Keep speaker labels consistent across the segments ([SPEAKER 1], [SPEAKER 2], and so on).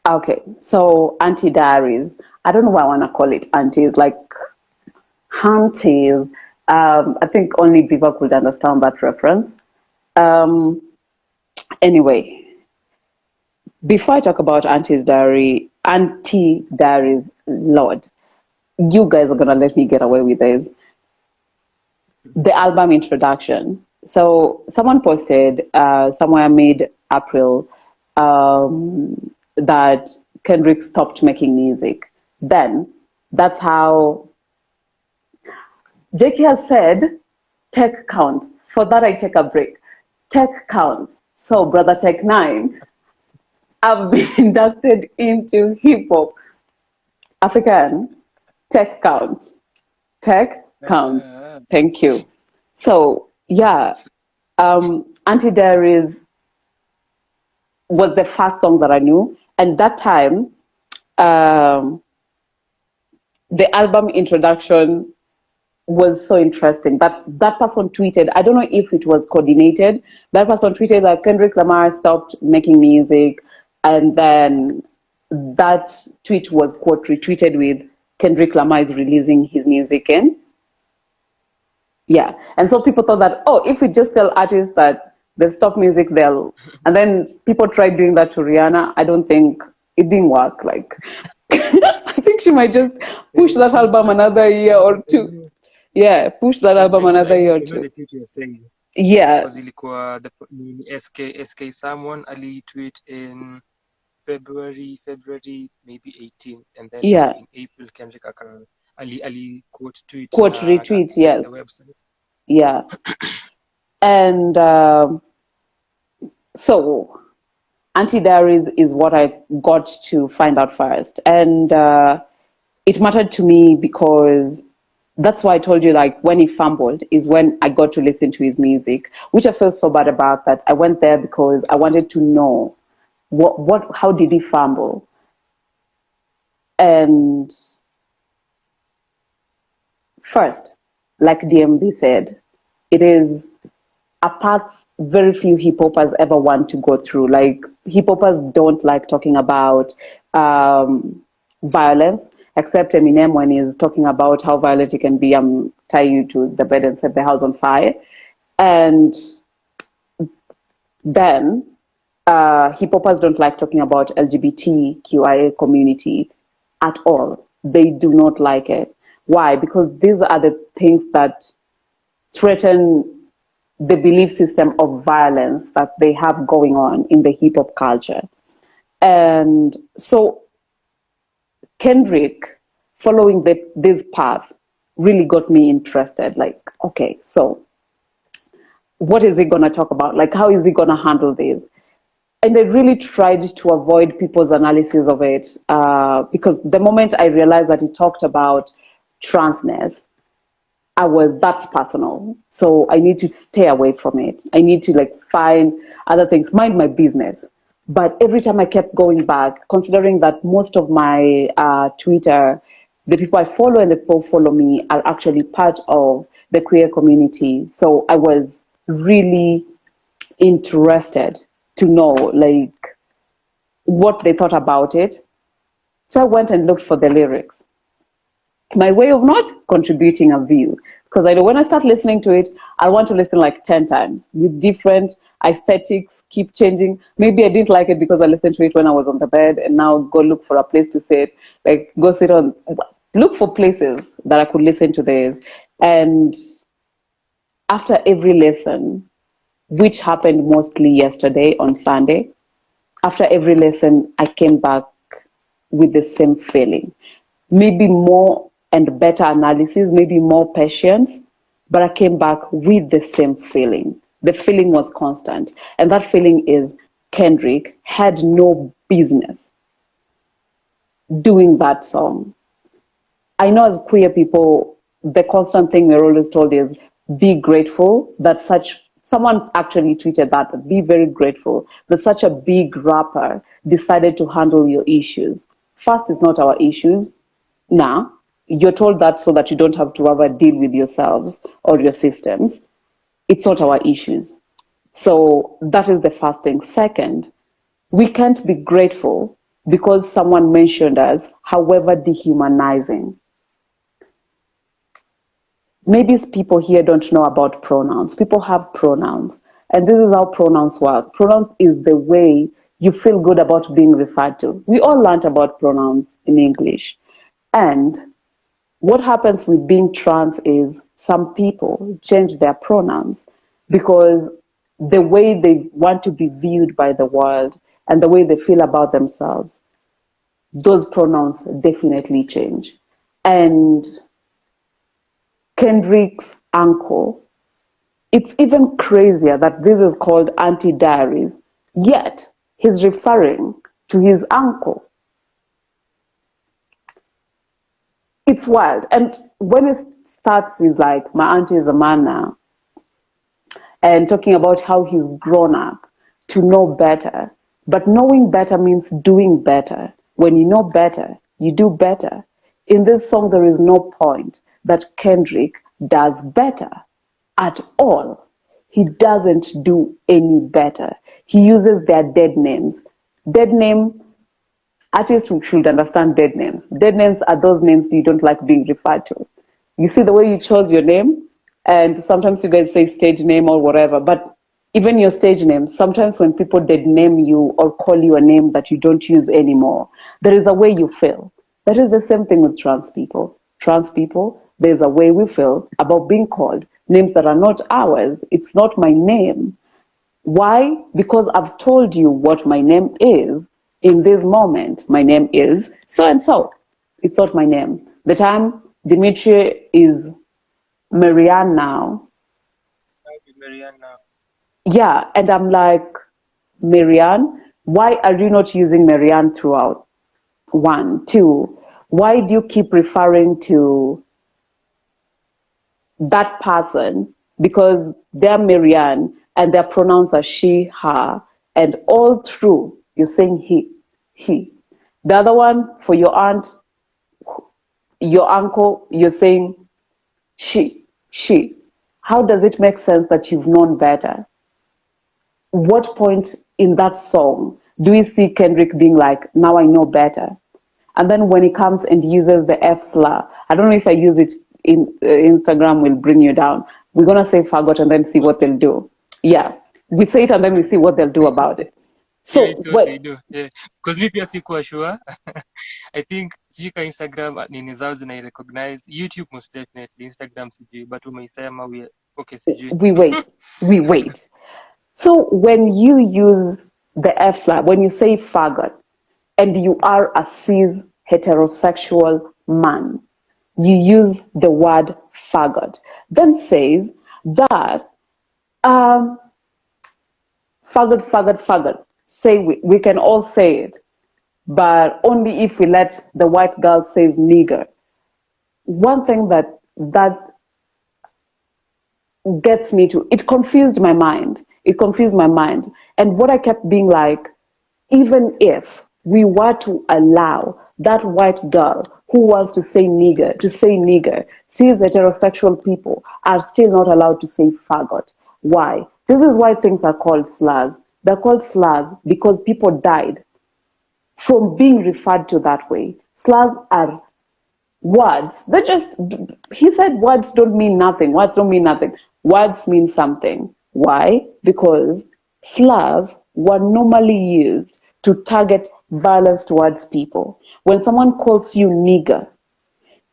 [SPEAKER 1] Okay, so Auntie Diaries. I don't know why I want to call it aunties, like aunties. I think only people could understand that reference. Um, anyway, before I talk about Auntie Diaries, Lord, you guys are gonna let me get away with this. The album introduction. So someone posted somewhere mid April that Kendrick stopped making music. Then that's how Jackie has said tech counts. For that, I take a break. Tech counts. So, Brother Tech 9, I've been inducted into hip hop. African tech counts. Tech counts.
[SPEAKER 2] Uh,
[SPEAKER 1] Thank you. So, yeah, Auntie Diaries was the first song that I knew. And that time, um, the album introduction was so interesting. But that person tweeted, I don't know if it was coordinated, that person tweeted that Kendrick Lamar stopped making music. And then that tweet was quote retweeted with Kendrick Lamar is releasing his music in. Yeah. And so people thought that, oh, if we just tell artists that they've stopped music, they'll. And then people tried doing that to Rihanna. I don't think it didn't work. Like, I think she might just push that album another year or two. Yeah, push that album another year or
[SPEAKER 2] I know
[SPEAKER 1] two.
[SPEAKER 2] the tweet you're saying.
[SPEAKER 1] Yeah,
[SPEAKER 2] Because ilikuwa SK someone ali tweet in February maybe 18, and then
[SPEAKER 1] yeah.
[SPEAKER 2] in April Kendrick ali quote tweet
[SPEAKER 1] Quote retweet,
[SPEAKER 2] the
[SPEAKER 1] yes.
[SPEAKER 2] website.
[SPEAKER 1] Yeah. And so, Anti Diaries is what I got to find out first. And it mattered to me because that's why I told you, like, when he fumbled is when I got to listen to his music, which I feel so bad about that. I went there because I wanted to know how did he fumble? And first, like DMB said, it is a path very few hip hoppers ever want to go through. Like, hip hoppers don't like talking about violence, except Eminem when he's talking about how violent he can be, tie you to the bed and set the house on fire. And then hip hoppers don't like talking about LGBTQIA community at all. They do not like it. Why? Because these are the things that threaten the belief system of violence that they have going on in the hip hop culture. And so Kendrick, following this path, really got me interested. Like, okay, so what is he going to talk about? Like, how is he going to handle this? And I really tried to avoid people's analysis of it because the moment I realized that he talked about transness, that's personal. So I need to stay away from it. I need to like find other things, mind my business. But every time I kept going back, considering that most of my Twitter, the people I follow and the people who follow me are actually part of the queer community. So I was really interested to know like what they thought about it. So I went and looked for the lyrics. My way of not contributing a view, because I know when I start listening to it, I want to listen like 10 times with different aesthetics, keep changing. Maybe I didn't like it because I listened to it when I was on the bed, and now go look for a place to sit, like go sit on, look for places that I could listen to this. And after every lesson, which happened mostly yesterday on Sunday, after every lesson, I came back with the same feeling. Maybe more and better analysis, maybe more patience, but I came back with the same feeling. The feeling was constant. And that feeling is Kendrick had no business doing that song. I know as queer people, the constant thing we're always told is be grateful that someone actually tweeted that, be very grateful that such a big rapper decided to handle your issues. First, it's not our issues. Now, you're told that so that you don't have to ever deal with yourselves or your systems. It's not our issues. So that is the first thing. Second, we can't be grateful because someone mentioned us, however dehumanizing. Maybe people here don't know about pronouns. People have pronouns. And this is how pronouns work. Pronouns is the way you feel good about being referred to. We all learned about pronouns in English. And what happens with being trans is some people change their pronouns because the way they want to be viewed by the world and the way they feel about themselves, those pronouns definitely change. And Kendrick's uncle, it's even crazier that this is called Auntie Diaries, yet he's referring to his uncle. It's wild. And when it starts, he's like, my auntie is a man now, and talking about how he's grown up to know better. But knowing better means doing better. When you know better, you do better. In this song, there is no point that Kendrick does better at all. He doesn't do any better. He uses their dead names. Dead name, artists should understand dead names. Dead names are those names you don't like being referred to. You see the way you chose your name, and sometimes you guys say stage name or whatever, but even your stage name, sometimes when people dead name you or call you a name that you don't use anymore, there is a way you feel. That is the same thing with trans people. Trans people, there's a way we feel about being called names that are not ours. It's not my name. Why? Because I've told you what my name is in this moment. My name is so and so. It's not my name. The time Dimitri is Marianne now.
[SPEAKER 2] I'll be Marianne now.
[SPEAKER 1] Yeah, and I'm like, Marianne, why are you not using Marianne throughout? One, two, why do you keep referring to that person? Because they're Marianne and their pronouns are she, her, and all through you're saying he. The other one for your aunt, your uncle, you're saying she. How does it make sense that you've known better? What point in that song do we see Kendrick being like, now I know better? And then when he comes and uses the F-Slur, I don't know if I use it in Instagram will bring you down. We're going to say faggot and then see what they'll do. Yeah, we say it and then we see what they'll do about it.
[SPEAKER 2] Yeah,
[SPEAKER 1] So
[SPEAKER 2] it's what they
[SPEAKER 1] what
[SPEAKER 2] do. Yeah. Because me pia sikuwa sure. I think sijui ka Instagram nini zao recognize. YouTube most definitely. Instagram sijui. But umeisema okay sijui.
[SPEAKER 1] we wait. So when you use the F-Slur, when you say faggot, and you are a cis heterosexual man, you use the word faggot, then says that um, faggot. Say we can all say it, but only if we let the white girl says nigger. One thing that gets me to it confused my mind. It confused my mind, and what I kept being like, even if we were to allow that white girl who wants to say nigger, cis heterosexual people are still not allowed to say faggot. Why? This is why things are called slurs. They're called slurs because people died from being referred to that way. Slurs are words. They just, he said words don't mean nothing. Words don't mean nothing. Words mean something. Why? Because slurs were normally used to target violence towards people. When someone calls you nigger,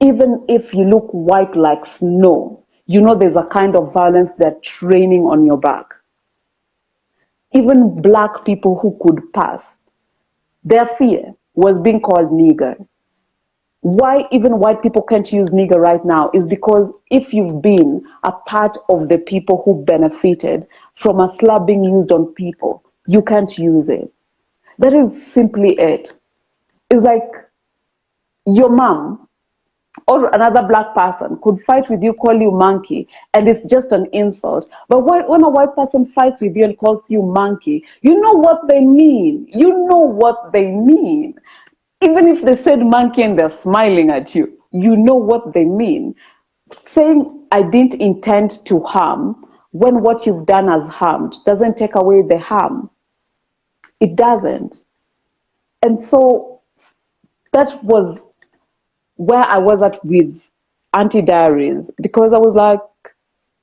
[SPEAKER 1] even if you look white like snow, you know there's a kind of violence they're training on your back. Even black people who could pass, their fear was being called nigger. Why even white people can't use nigger right now is because if you've been a part of the people who benefited from a slur being used on people, you can't use it. That is simply it. It's like your mom or another black person could fight with you, call you monkey, and it's just an insult. But when a white person fights with you and calls you monkey, you know what they mean. You know what they mean. Even if they said monkey and they're smiling at you, you know what they mean. Saying I didn't intend to harm when what you've done has harmed doesn't take away the harm. It doesn't. And so that was where I was at with Auntie Diaries, because I was like,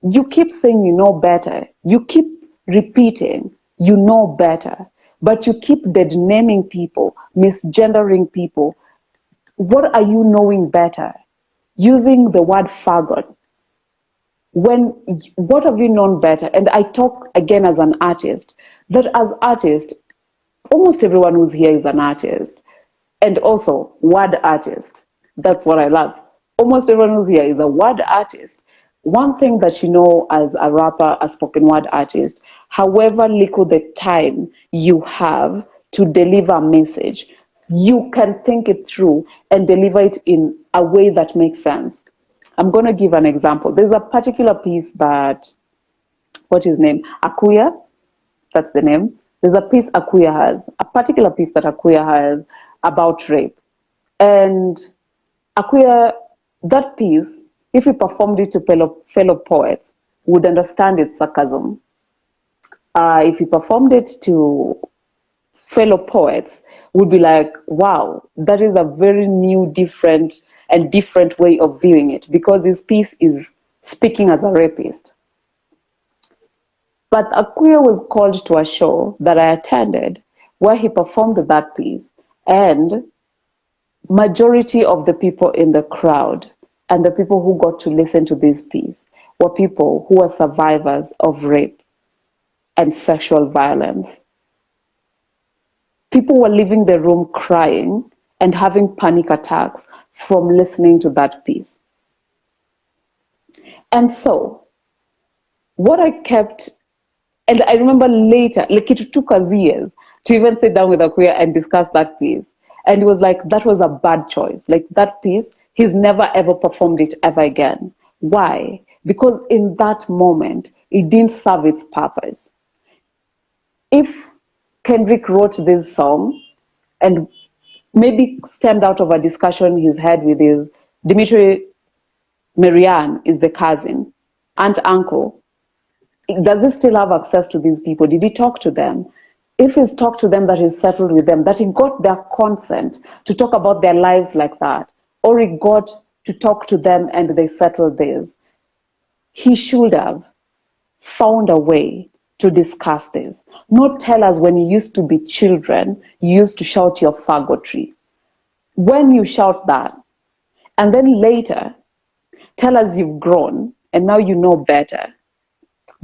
[SPEAKER 1] you keep saying you know better, you keep repeating you know better, but you keep dead naming people, misgendering people. What are you knowing better? Using the word faggot. When, what have you known better? And I talk again as an artist, that as artist, almost everyone who's here is an artist, and also word artist. That's what I love. Almost everyone who's here is a word artist. One thing that you know as a rapper, a spoken word artist, however little the time you have to deliver a message, you can think it through and deliver it in a way that makes sense. I'm going to give an example. There's a particular piece that, what's his name? Akuya, that's the name. There's a piece Akuya has, a particular piece that Akuya has about rape. And Akuya, that piece, if he performed it to fellow poets, would understand its sarcasm. If he performed it to fellow poets, would be like, wow, that is a very new, different way of viewing it, because his piece is speaking as a rapist. But Akuya was called to a show that I attended where he performed that piece, and majority of the people in the crowd and the people who got to listen to this piece were people who were survivors of rape and sexual violence. People were leaving the room crying and having panic attacks from listening to that piece. And so, what I kept, and I remember later, like it took us years to even sit down with Akuya and discuss that piece. And it was like, that was a bad choice. Like that piece, he's never ever performed it ever again. Why? Because in that moment, it didn't serve its purpose. If Kendrick wrote this song and maybe stemmed out of a discussion he's had with his Dimitri Marianne is the cousin, aunt, uncle, does he still have access to these people? Did he talk to them? If he's talked to them, that he's settled with them, that he got their consent to talk about their lives like that, or he got to talk to them and they settled this, he should have found a way to discuss this. Not tell us when you used to be children, you used to shout your faggotry. When you shout that, and then later tell us you've grown and now you know better,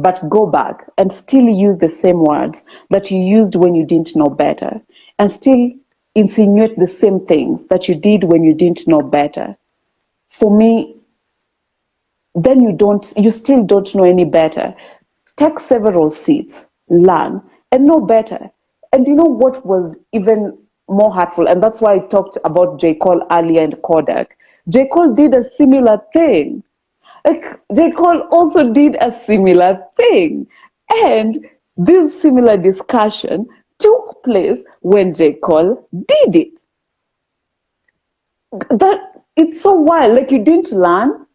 [SPEAKER 1] but go back and still use the same words that you used when you didn't know better, and still insinuate the same things that you did when you didn't know better. For me, then you still don't know any better. Take several seats, learn, and know better. And you know what was even more hurtful? And that's why I talked about J. Cole earlier and Kodak. J. Cole did a similar thing. Like, J. Cole also did a similar thing. And this similar discussion took place when J. Cole did it. That it's so wild. Like, you didn't learn.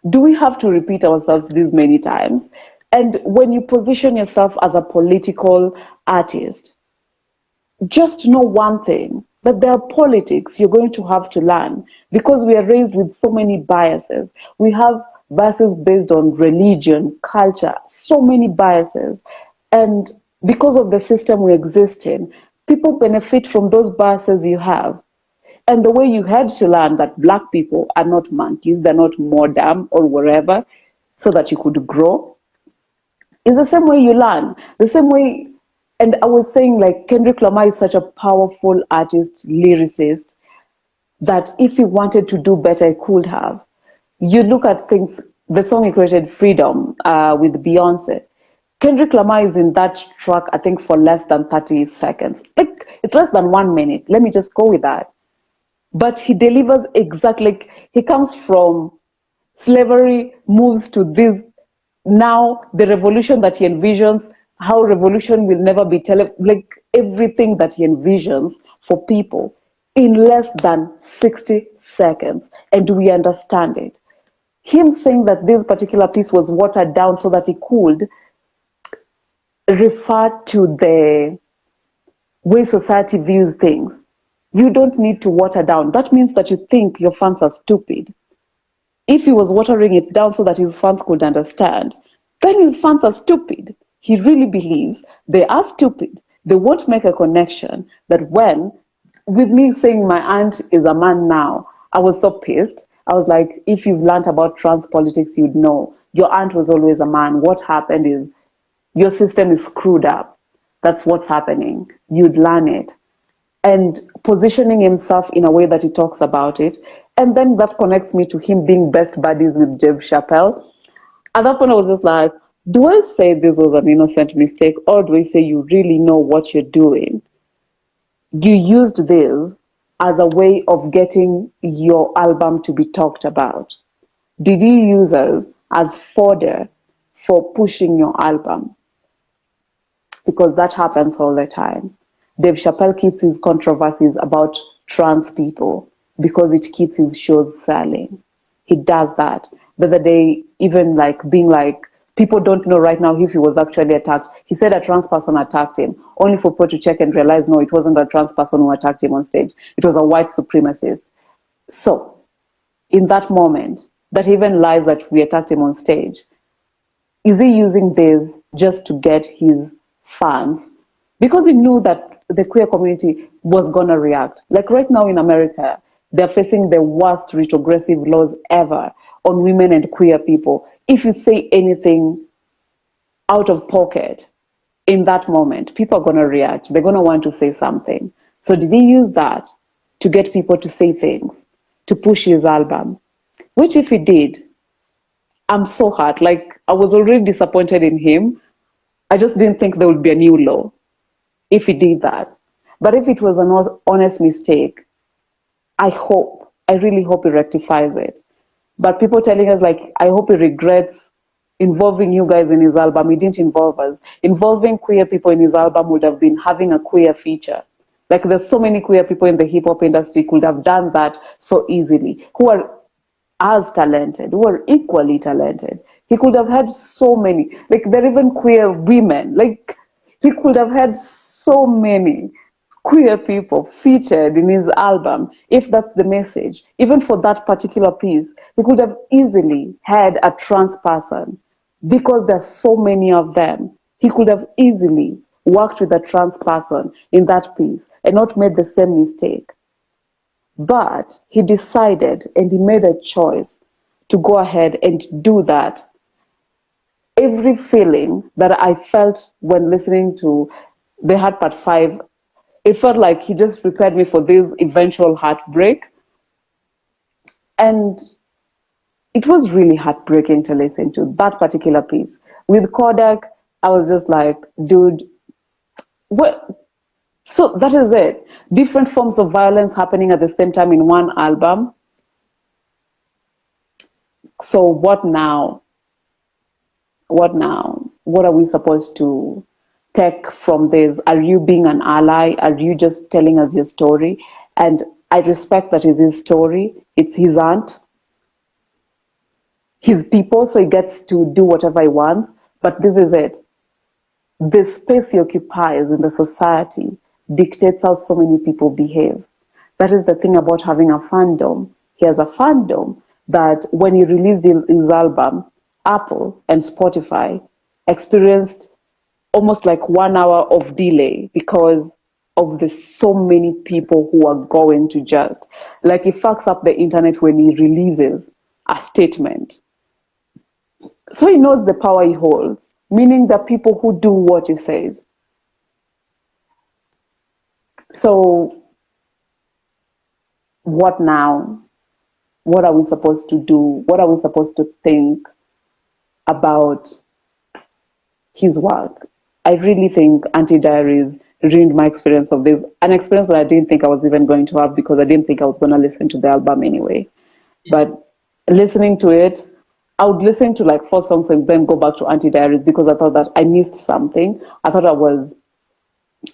[SPEAKER 1] Do we have to repeat ourselves this many times? And when you position yourself as a political artist, just know one thing, that there are politics you're going to have to learn, because we are raised with so many biases. We have biases based on religion, culture, so many biases. And because of the system we exist in, people benefit from those biases you have. And the way you had to learn that black people are not monkeys, they're not modern or whatever, so that you could grow, is the same way you learn. The same way, and I was saying, like, Kendrick Lamar is such a powerful artist, lyricist, that if he wanted to do better, he could have. You look at things, the song he created, Freedom, with Beyonce. Kendrick Lamar is in that track, I think, for less than 30 seconds. It's less than 1 minute. Let me just go with that. But he delivers exactly, like, he comes from slavery, moves to this, now the revolution that he envisions, how revolution will never be like everything that he envisions for people in less than 60 seconds. And do we understand it? Him saying that this particular piece was watered down so that he could refer to the way society views things. You don't need to water down. That means that you think your fans are stupid. If he was watering it down so that his fans could understand, then his fans are stupid. He really believes they are stupid. They won't make a connection that when, with me saying my aunt is a man now, I was so pissed. I was like, if you've learned about trans politics, you'd know your aunt was always a man. What happened is your system is screwed up. That's what's happening. You'd learn it. And positioning himself in a way that he talks about it. And then that connects me to him being best buddies with Dave Chappelle. At that point, I was just like, do I say this was an innocent mistake, or do I say you really know what you're doing? You used this as a way of getting your album to be talked about. Did you use us as fodder for pushing your album? Because that happens all the time. Dave Chappelle keeps his controversies about trans people because it keeps his shows selling. He does that. The other day, even like being like, people don't know right now if he was actually attacked. He said a trans person attacked him, only for people to check and realize, no, it wasn't a trans person who attacked him on stage. It was a white supremacist. So, in that moment, that even lies that we attacked him on stage, is he using this just to get his fans? Because he knew that the queer community was going to react. Like right now in America, they're facing the worst retrogressive laws ever on women and queer people. If you say anything out of pocket in that moment, people are going to react. They're going to want to say something. So did he use that to get people to say things, to push his album? Which if he did, I'm so hurt. Like, I was already disappointed in him. I just didn't think there would be a new law if he did that. But if it was an honest mistake, I really hope he rectifies it. But people telling us, like, I hope he regrets involving you guys in his album. He didn't involve us. Involving queer people in his album would have been having a queer feature. Like, there's so many queer people in the hip hop industry could have done that so easily, who are as talented, who are equally talented. He could have had so many, like there are even queer women. Like he could have had so many queer people featured in his album if that's the message. Even for that particular piece, he could have easily had a trans person because there's so many of them. He could have easily worked with a trans person in that piece and not made the same mistake. But he decided and he made a choice to go ahead and do that. Every feeling that I felt when listening to the Hard Part 5, it felt like he just prepared me for this eventual heartbreak. And it was really heartbreaking to listen to that particular piece. With Kodak, I was just like, dude, what? So that is it. Different forms of violence happening at the same time in one album. So what now? What now? What are we supposed to take from this? Are you being an ally? Are you just telling us your story? And I respect that it's his story. It's his aunt, his people, so he gets to do whatever he wants. But this is it. The space he occupies in the society dictates how so many people behave. That is the thing about having a fandom. He has a fandom that when he released his album, Apple and Spotify experienced almost like 1 hour of delay because of the so many people who are going to just, like, he fucks up the internet when he releases a statement. So he knows the power he holds, meaning the people who do what he says. So what now? What are we supposed to do? What are we supposed to think about his work? I really think Auntie Diaries ruined my experience of this, an experience that I didn't think I was even going to have because I didn't think I was going to listen to the album anyway. But listening to it, I would listen to like 4 songs and then go back to Auntie Diaries because I thought that I missed something. I thought I was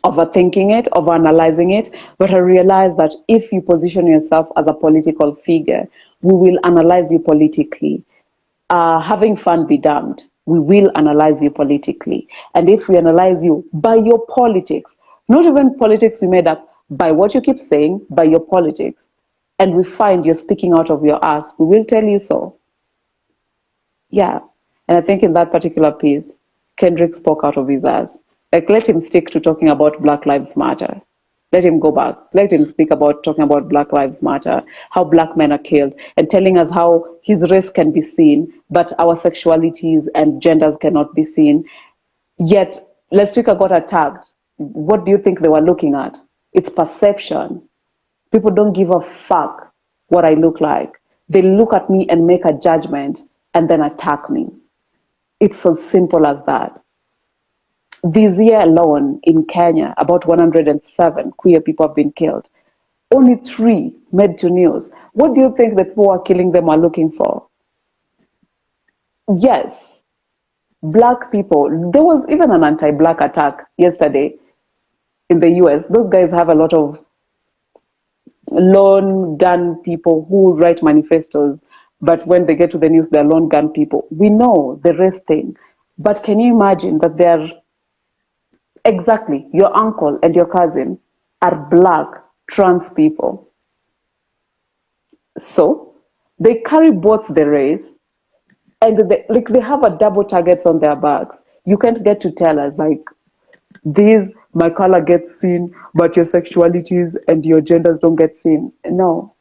[SPEAKER 1] overthinking it, overanalyzing it, but I realized that if you position yourself as a political figure, we will analyze you politically. Having fun be damned. We will analyze you politically. And if we analyze you by your politics, Not even politics we made up, by what you keep saying, by your politics. And we find you're speaking out of your ass, we will tell you so. Yeah. And I think in that particular piece, Kendrick spoke out of his ass. Like, let him stick to talking about Black Lives Matter. Let him go back. Let him speak about talking about Black Lives Matter, how black men are killed, and telling us how his race can be seen, but our sexualities and genders cannot be seen. Yet, last week I got attacked. What do you think they were looking at? It's perception. People don't give a fuck what I look like. They look at me and make a judgment and then attack me. It's as simple as that. This year alone in Kenya, about 107 queer people have been killed. Only 3 made to news. What do you think the people who are killing them are looking for? Yes, black people. There was even an anti-black attack yesterday in the US. Those guys have a lot of lone gun people who write manifestos, but when they get to the news, they're lone gun people. We know the race thing, but can you imagine that they're exactly your uncle and your cousin are black trans people? So they carry both the race and they have a double targets on their backs. You can't get to tell us like these my color gets seen, but your sexualities and your genders don't get seen. No,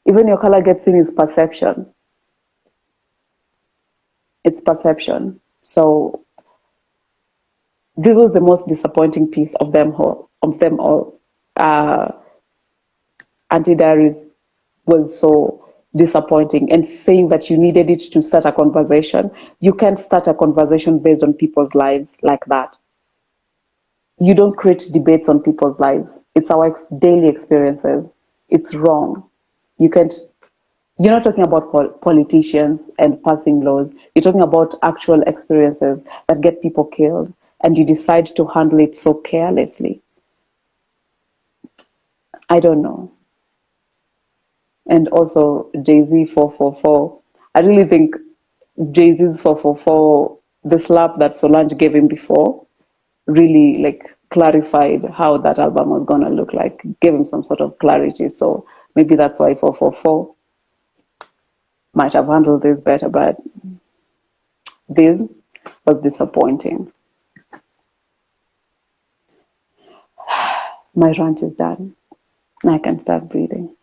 [SPEAKER 1] even your color gets seen is perception. It's perception. So this was the most disappointing piece of them all. Auntie Diaries was so disappointing, and saying that you needed it to start a conversation. You can't start a conversation based on people's lives like that. You don't create debates on people's lives. It's our daily experiences. It's wrong. You can't. You're not talking about politicians and passing laws. You're talking about actual experiences that get people killed, and you decide to handle it so carelessly. I don't know. And also Jay-Z 444. I really think Jay-Z's 444, the slap that Solange gave him before, really like clarified how that album was gonna look like, gave him some sort of clarity. So maybe that's why 444 might have handled this better, but this was disappointing. My rant is done. I can start breathing.